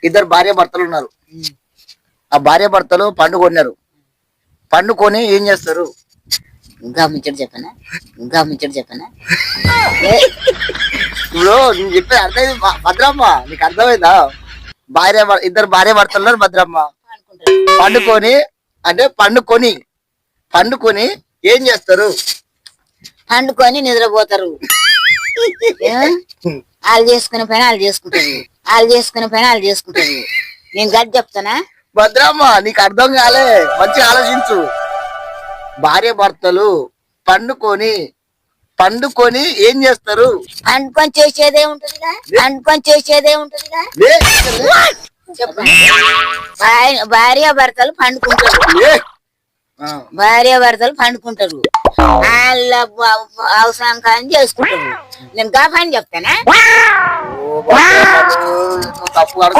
ఇద్దరు భార్య భర్తలు ఉన్నారు. ఆ భార్య భర్తలు పండు కొన్నారు. పండు కొని ఏం చేస్తారు? ఇంకా ముచ్చట చెప్పనా ఇప్పుడు నేను చెప్పేది అర్థమైంది భద్రమ్మ, నీకు అర్థమైందా? ఇద్దరు భార్య భర్తలు ఉన్నారు భద్రమ్మ. పండుకొని అంటే పండుకొని ఏం చేస్తారు? పండుకొని నిద్రపోతారు. వాళ్ళు చేసుకునే పైన వాళ్ళు చేసుకుంటారు. నేను గట్టి చెప్తానా భద్రమ్మ, నీకు అర్థం కాలే, మంచి ఆలోచించు. భార్య భర్తలు పండుకొని ఏం చేస్తారు? పండుకొని చేసేదే ఉంటదిగా. చెప్పండి. భార్య భర్తలు పండుకుంటారు. వాళ్ళ అవసరం కానీ చేసుకుంటారు. నేను గా పని చెప్తానా? తప్పు